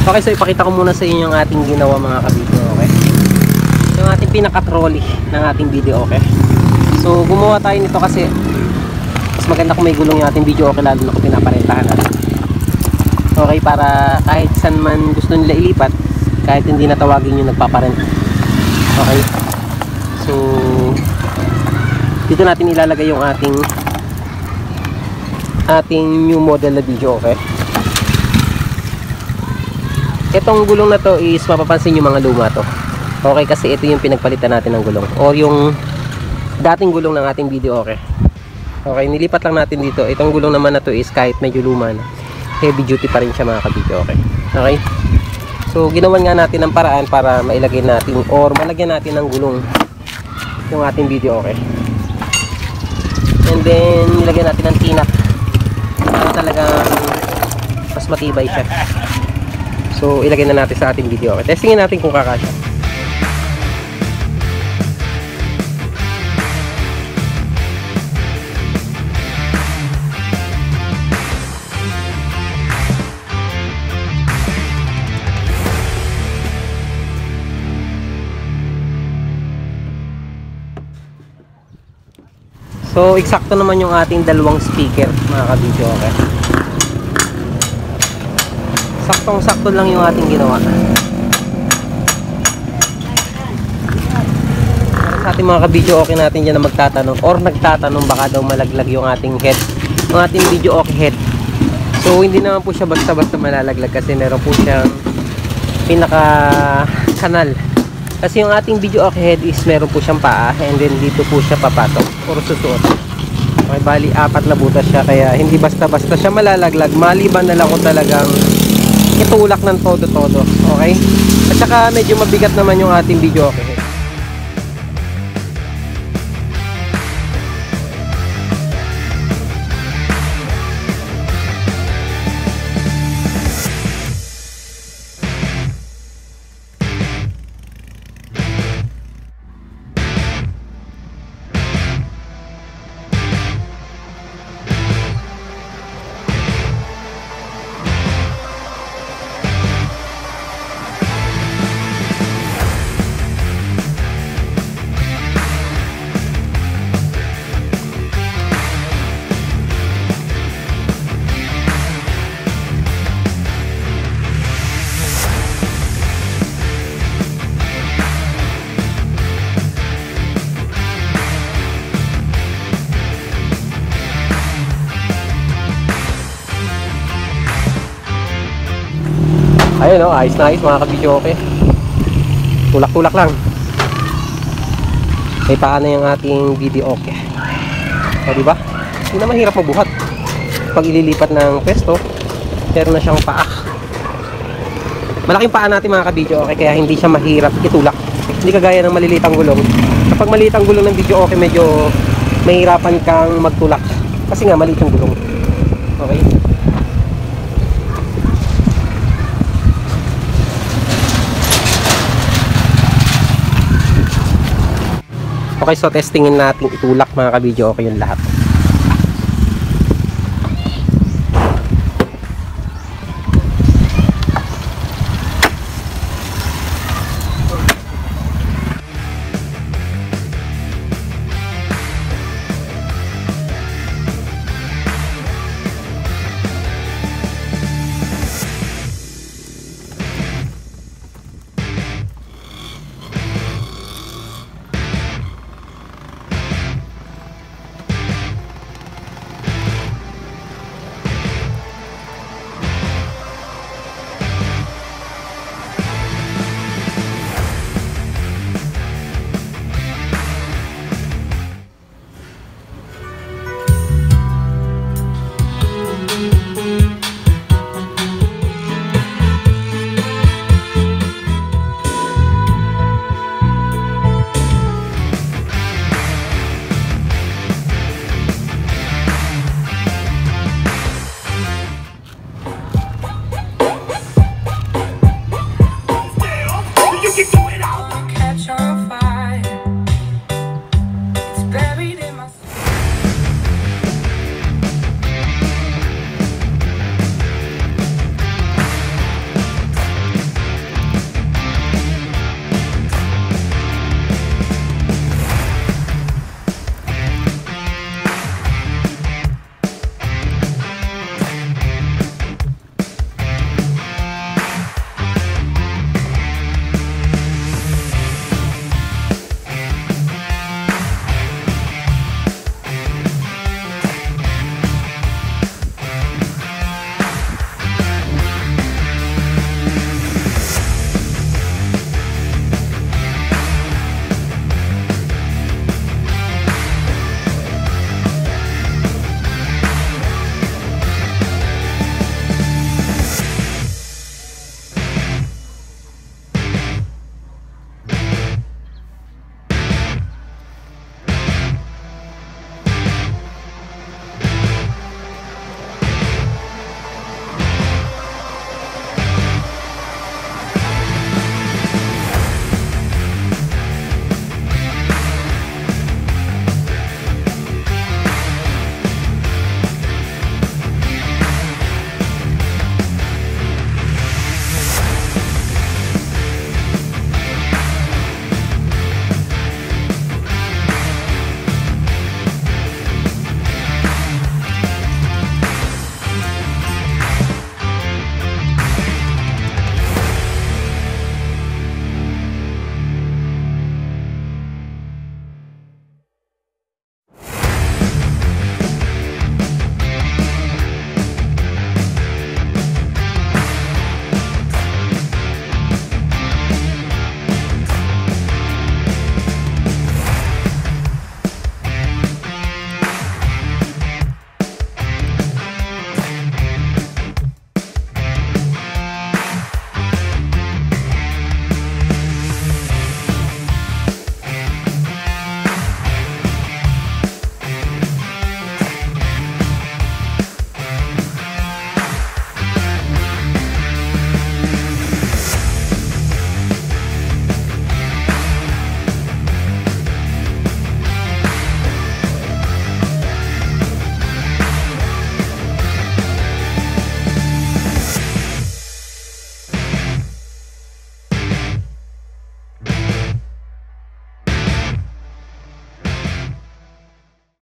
Okay, so ipakita ko muna sa inyo yung ating ginawa mga kabidyo, okay? Yung ating pinaka-trolley ng ating video, okay? So gumawa tayo nito kasi mas maganda kung may gulong yung ating video, okay, lalo na kung pinaparentahan natin. Okay, para kahit saan man gusto nila ilipat, kahit hindi natawagin yung nagpaparent. Okay, so dito natin ilalagay yung ating new model na video, okay? Itong gulong na to is mapapansin yung mga luma to, okay, kasi ito yung pinagpalitan natin ng gulong o yung dating gulong ng ating video, okay? Okay, nilipat lang natin dito. Itong gulong naman na to is kahit medyo luma na, heavy duty pa rin siya mga kabidyo, okay? Okay, so ginawan nga natin ng paraan para mailagay natin or malagyan natin ng gulong yung ating video, okay? And then nilagyan natin ng tinak para talagang mas matibay siya. So ilagay na natin sa ating video, okay? Testingin natin kung kakasya. So eksakto naman yung ating dalawang speaker mga kabidyo, okay? Saktong-sakto lang yung ating ginawa. Para sa ating mga kabidyo, okay natin dyan na magtatanong or nagtatanong baka daw malaglag yung ating head, yung ating video okay head. So hindi naman po siya basta-basta malalaglag kasi meron po siyang pinaka kanal. Kasi yung ating video okay head is meron po siyang paa and then dito po siya papasok or susuot. Okay, bali 4 na butas siya kaya hindi basta-basta siya malalaglag, maliban na lang kung talagang itulak ng todo-todo, okay? At saka medyo mabigat naman yung ating video okay head. Ayun o, ayos na ayos mga kabidyo, okay? Tulak-tulak lang. May paano yung ating video, okay? O diba? Hindi na mahirap magbuhat. Pag ililipat ng pwesto, meron na siyang paa. Malaking paa natin mga kabidyo, okay? Kaya hindi siya mahirap itulak. Hindi kagaya ng malilitang gulong. Kapag malilitang gulong ng video, okay, medyo mahirapan kang magtulak. Kasi nga, malitang gulong. Okay? Okay, so testingin natin itulak mga kabidyo, okay yung lahat.